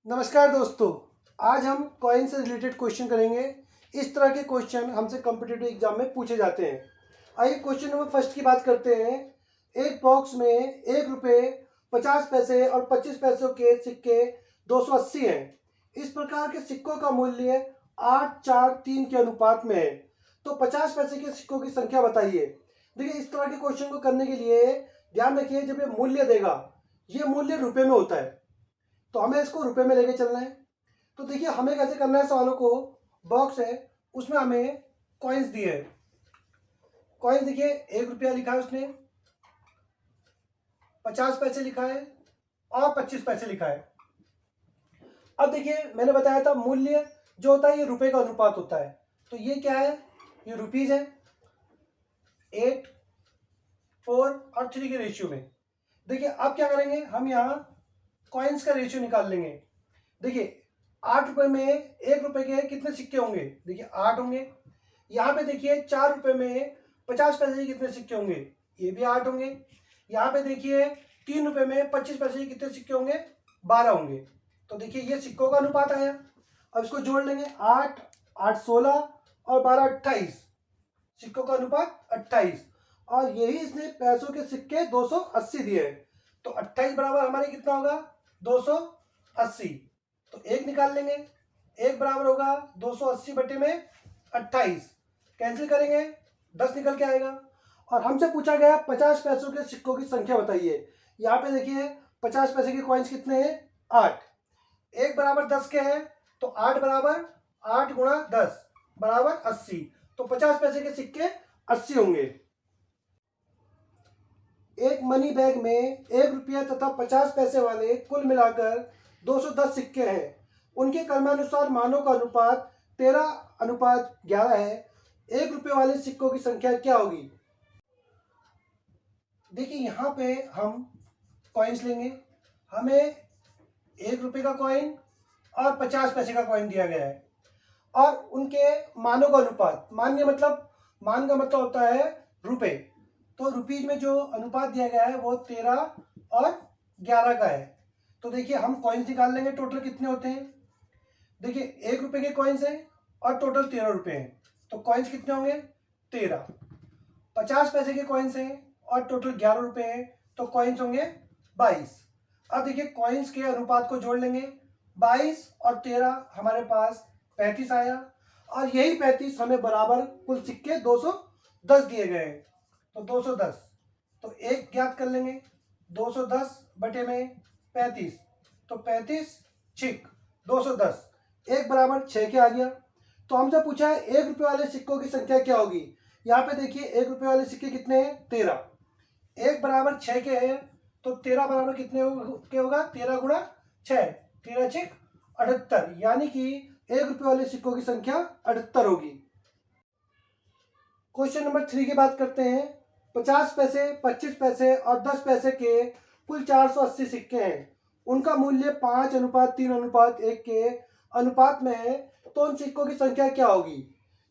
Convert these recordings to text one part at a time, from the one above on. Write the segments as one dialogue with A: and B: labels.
A: नमस्कार दोस्तों, आज हम कॉइन से रिलेटेड क्वेश्चन करेंगे। इस तरह के क्वेश्चन हमसे कॉम्पिटिटिव एग्जाम में पूछे जाते हैं। आइए क्वेश्चन नंबर फर्स्ट की बात करते हैं। एक बॉक्स में 1 रुपये 50 पैसे और 25 पैसों के सिक्के 280 हैं। इस प्रकार के सिक्कों का मूल्य 8, 4, 3 के अनुपात में है। तो 50 पैसे के सिक्कों की संख्या बताइए। देखिए, इस तरह के क्वेश्चन को करने के लिए ध्यान रखिए, जब ये मूल्य देगा, ये मूल्य रुपए में होता है, तो हमें इसको रुपए में लेके चलना है। तो देखिए, हमें कैसे करना है सवालों को। बॉक्स है, उसमें हमें कॉइन्स दिए हैं। कॉइन्स देखिए, 1 रुपया लिखा है उसने, 50 पैसे लिखा है और 25 पैसे लिखा है। अब देखिए, मैंने बताया था मूल्य जो होता है ये रुपए का अनुपात होता है। तो ये क्या है, ये रुपीज है 8, 4 और 3 के रेशियो में। देखिए, अब क्या करेंगे, हम यहाँ कॉइन्स का रेशियो निकाल लेंगे। देखिए, 8 रुपए में 1 रुपए के कितने सिक्के होंगे, देखिए 8 होंगे। यहाँ पे देखिए 4 रुपए में 50 पैसे के कितने सिक्के होंगे, ये भी 8 होंगे। यहाँ पे देखिए 3 रुपए में 25 पैसे के कितने सिक्के होंगे, 12 होंगे। तो देखिए ये सिक्कों का अनुपात आया। अब इसको जोड़ लेंगे, 8, 8 16 और 12 28, सिक्कों का अनुपात 28। और यही इसने पैसों के सिक्के 280 दिए हैं। तो 28 बराबर हमारे कितना होगा, 280। तो 1 निकाल लेंगे, 1 बराबर होगा 280 बटे में 28। कैंसिल करेंगे, 10 निकल के आएगा। और हमसे पूछा गया 50 पैसों के सिक्कों की संख्या बताइए। यहाँ पे देखिए 50 पैसे के कॉइन्स कितने हैं, 8। 1 बराबर 10 के हैं, तो 8 बराबर 8 गुणा 10 बराबर 80। तो 50 पैसे के सिक्के 80 होंगे। एक मनी बैग में 1 रुपया तथा 50 पैसे वाले कुल मिलाकर 210 सिक्के हैं। उनके क्रमानुसार मानों का अनुपात 13:11 है। 1 रुपये वाले सिक्कों की संख्या क्या होगी। देखिए, यहाँ पे हम कॉइन्स लेंगे। हमें 1 रुपये का कॉइन और 50 पैसे का कॉइन दिया गया है, और उनके मानों का अनुपात, मान का मतलब होता है रुपए। तो रुपीज में जो अनुपात दिया गया है वो 13 और 11 का है। तो देखिए, हम कॉइन्स निकाल लेंगे, टोटल कितने होते हैं। देखिए, 1 रुपये के कॉइन्स हैं और टोटल 13 रुपये हैं। तो कॉइन्स कितने होंगे, 13। 50 पैसे के कॉइन्स हैं और टोटल 11 रुपये हैं, तो कॉइन्स होंगे 22। अब देखिए, कॉइन्स के अनुपात को जोड़ लेंगे, 22 और 13 हमारे पास 35 आया। और यही 35 हमें बराबर कुल सिक्के 210 दिए गए हैं। तो 210, तो 1 ज्ञात कर लेंगे, 210 बटे में 35, तो 35 छिक 210, 1 बराबर 6 के आ गया। तो हमसे पूछा है 1 रुपये वाले सिक्कों की संख्या क्या होगी। यहाँ पे देखिए 1 रुपये वाले सिक्के कितने हैं, 13। 1 बराबर 6 के हैं, तो 13 बराबर कितने के होगा, 13 गुणा 6, 13 छिक 78, यानी कि 1 रुपये वाले सिक्कों की संख्या 78 होगी। क्वेश्चन नंबर 3 की बात करते हैं। 50 पैसे, 25 पैसे और 10 पैसे के कुल 480 सिक्के हैं। उनका मूल्य 5:3:1 के अनुपात में है। तो उन सिक्कों की संख्या क्या होगी।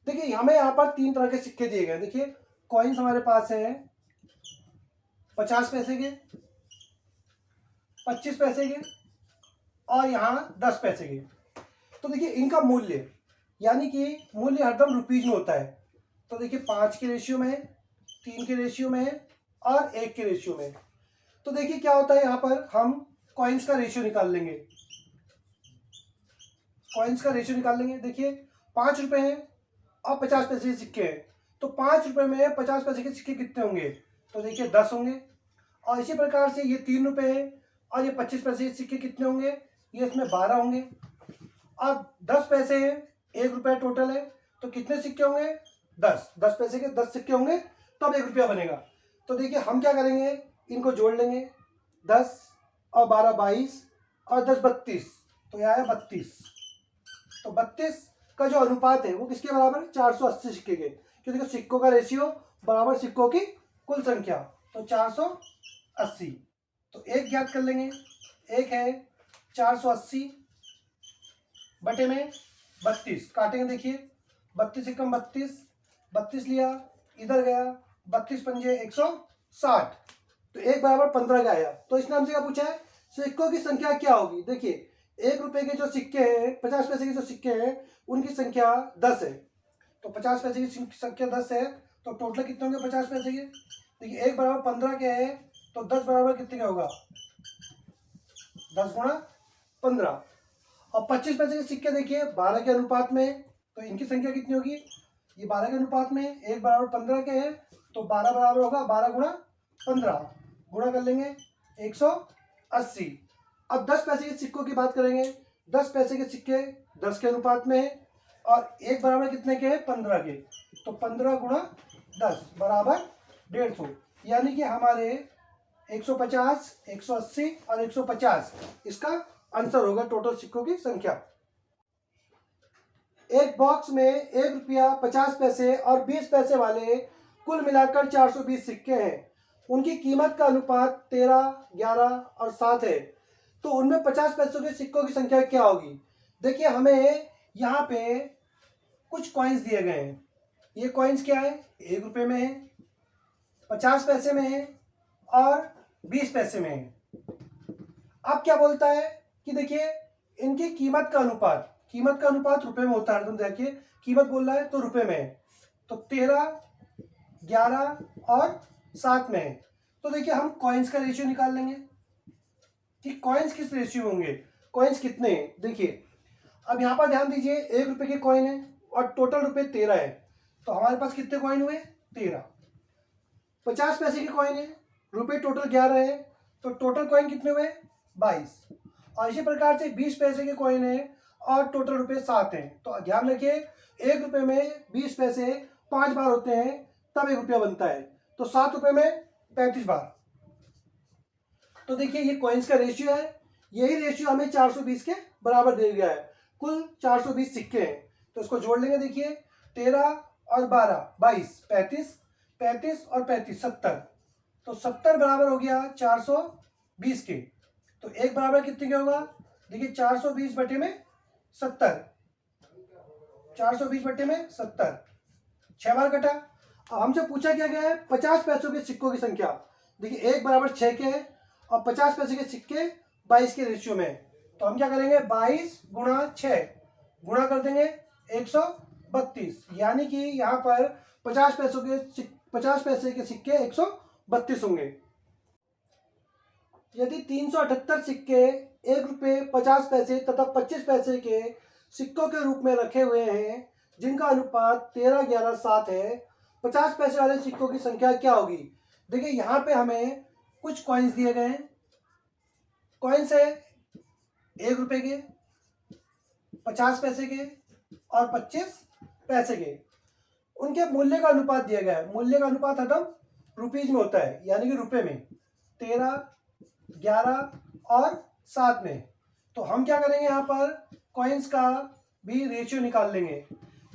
A: देखिए, हमें यहाँ पर 3 तरह के सिक्के दिए गए। देखिए, कॉइन्स हमारे पास है 50 पैसे के, 25 पैसे के और यहाँ 10 पैसे के। तो देखिए, इनका मूल्य, यानी कि मूल्य हरदम रुपीज में होता है। तो देखिए, 5 के रेशियो में है, 3 के रेशियो में है और 1 के रेशियो में। तो देखिए क्या होता है, यहाँ पर हम कॉइन्स का रेशियो निकाल लेंगे। कॉइन्स का रेशियो निकाल लेंगे। देखिए, 5 रुपये हैं और 50 पैसे के सिक्के हैं। तो 5 रुपये में 50 पैसे के सिक्के कितने होंगे, तो देखिए 10 होंगे। और इसी प्रकार से ये 3 रुपये है और ये 25 पैसे के सिक्के कितने होंगे, ये इसमें 12 होंगे। और 10 पैसे हैं, 1 रुपया टोटल है, तो कितने सिक्के होंगे, 10। 10 पैसे के 10 सिक्के होंगे, तब 1 रुपया बनेगा। तो देखिए, हम क्या करेंगे, इनको जोड़ लेंगे, 10 और 12 22 और 10 32, तो यह है 32। तो 32 का जो अनुपात है वो किसके बराबर, 480 सिक्के के। क्योंकि सिक्कों का रेशियो बराबर सिक्कों की कुल संख्या, तो 480। तो 1 ज्ञात कर लेंगे, 1 है 480 बटे में 32, काटेंगे। देखिए, 32 एकम 32, 32 लिया, इधर गया, 32 पंजे 160, तो 1 बराबर 15 का आया। तो इसने हमसे क्या पूछा है, सिक्कों की संख्या क्या होगी। देखिए, 1 रुपए के जो सिक्के हैं, 50 पैसे के जो सिक्के हैं, उनकी संख्या 10 है। तो 50 पैसे की संख्या 10 है, तो टोटल कितने होंगे 50 पैसे के? देखिए 1 बराबर 15 के है, तो 10 बराबर कितने का होगा? 10 गुणा 15। और 25 पैसे के सिक्के देखिए 12 के अनुपात में, तो इनकी संख्या कितनी होगी? ये 12 के अनुपात में, 1 बराबर 15 के हैं, तो 12 बराबर होगा 12 गुणा 15, गुणा कर लेंगे 180। अब 10 पैसे के सिक्कों की बात करेंगे। 10 पैसे के सिक्के 10 के अनुपात में है, और 1 बराबर कितने के हैं? 15 के, तो 15 गुणा 10 बराबर 150। यानी कि हमारे 150, 180 और 150 इसका आंसर होगा टोटल सिक्कों की संख्या। एक बॉक्स में 1 रुपया 50 पैसे और 20 पैसे वाले कुल मिलाकर 420 सिक्के हैं। उनकी कीमत का अनुपात 13, 11 और 7 है। तो उनमें 50 पैसों के सिक्कों की संख्या क्या होगी? देखिए हमें यहाँ पे कुछ कॉइन्स दिए गए हैं। ये कॉइन्स क्या है? 1 रुपये में है, 50 पैसे में है और 20 पैसे में है। अब क्या बोलता है कि देखिए इनकी कीमत का अनुपात रुपए में होता है। तुम देखिए कीमत बोल रहा है तो रुपए में है, तो 13, 11 और 7 में है। तो देखिए हम कॉइन्स का रेशियो निकाल लेंगे कि कॉइन्स किस रेशियो होंगे, कॉइन्स कितने हैं। देखिए अब यहाँ पर ध्यान दीजिए, 1 रुपये के कॉइन है और टोटल रुपए 13 है, तो हमारे पास कितने कॉइन हुए? 13। 50 पैसे के कॉइन है, रुपए टोटल 11 है, तो टोटल कॉइन कितने हुए? 22। और इसी प्रकार से 20 पैसे के कॉइन है और टोटल रुपए 7 हैं। तो ध्यान रखिए 1 रुपये में 20 पैसे 5 बार होते हैं, तब 1 रुपया बनता है, तो 7 रुपये में 35 बार। तो देखिए ये कॉइन्स का रेशियो है। यही रेशियो हमें 420 के बराबर दे गया है। कुल 420 सिक्के हैं, तो इसको जोड़ लेंगे। देखिए 13 और 12 22, 35, 35 और 35 70, तो 70 बराबर हो गया 420 के। तो 1 बराबर कितने के होगा? देखिए 420 बटे में 70, 420 बटे में 70, 6 बार कटा। अब हमसे पूछा क्या गया है? 50 पैसों के सिक्कों की संख्या। देखिए 1 बराबर 6 के है और 50 पैसे के सिक्के 22 के रेशियो में है। तो हम क्या करेंगे? 22 गुणा 6 गुणा कर देंगे 132, यानी कि यहाँ पर 50 पैसे के सिक्के 132 होंगे। यदि 378 सिक्के 1 रुपये 50 पैसे तथा 25 पैसे के सिक्कों के रूप में रखे हुए हैं, जिनका अनुपात 13, 11, 7 है, 50 पैसे वाले सिक्कों की संख्या क्या होगी? देखिए यहाँ पे हमें कुछ कॉइन्स दिए गए हैं। कॉइन्स है 1 रुपये के, 50 पैसे के और 25 पैसे के। उनके मूल्य का अनुपात दिया गया है। मूल्य का अनुपात हरदम रुपीज में होता है, यानी कि रुपए में 13, 11 और 7 में। तो हम क्या करेंगे? यहाँ पर कॉइन्स का भी रेशियो निकाल लेंगे।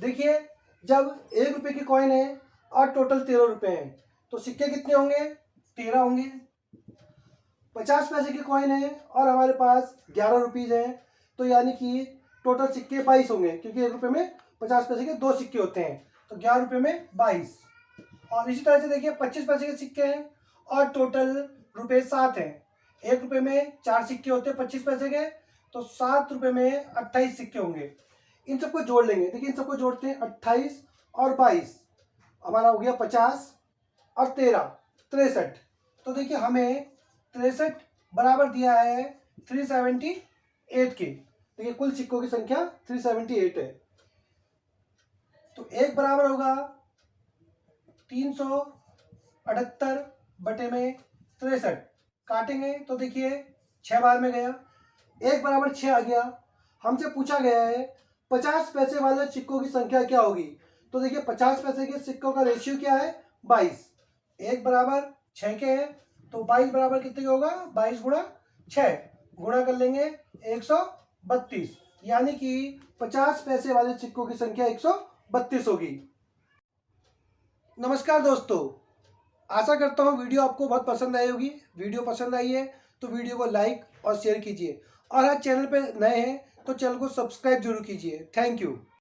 A: देखिए जब 1 रुपये की कॉइन है और टोटल 13 रुपये हैं, तो सिक्के कितने होंगे? 13 होंगे। 50 पैसे की कॉइन है और हमारे पास 11 रुपीज़ हैं, तो यानी कि टोटल सिक्के 22 होंगे, क्योंकि 1 रुपये में 50 पैसे के 2 सिक्के होते हैं, तो 11 रुपये में 22। और इसी तरह से देखिए 25 पैसे के सिक्के हैं और टोटल रुपये 7 हैं। 1 रुपये में 4 सिक्के होते हैं 25 पैसे के, तो 7 रुपये में 28 सिक्के होंगे। इन सबको जोड़ लेंगे। देखिए इन सबको जोड़ते हैं, 28 और 22 हमारा हो गया 50 और 13 63। तो देखिए हमें 63 बराबर दिया है 378 के। देखिए कुल सिक्कों की संख्या 378 है। तो 1 बराबर होगा 378 बटे में 63, काटेंगे तो देखिए 6 बार में गया, 1 बराबर 6 आ गया। हमसे पूछा गया है 50 पैसे वाले सिक्कों की संख्या क्या होगी। तो देखिए 50 पैसे के सिक्कों का रेशियो क्या है? 22। 1 बराबर 6 के है, तो 22 बराबर कितने का होगा? 22 गुणा 6 गुणा कर लेंगे 132, यानी कि 50 पैसे वाले सिक्कों की संख्या 132 होगी। नमस्कार दोस्तों, आशा करता हूँ वीडियो आपको बहुत पसंद आई होगी। वीडियो पसंद आई है तो वीडियो को लाइक और शेयर कीजिए, और आज चैनल पर नए हैं तो चैनल को सब्सक्राइब जरूर कीजिए। Thank you.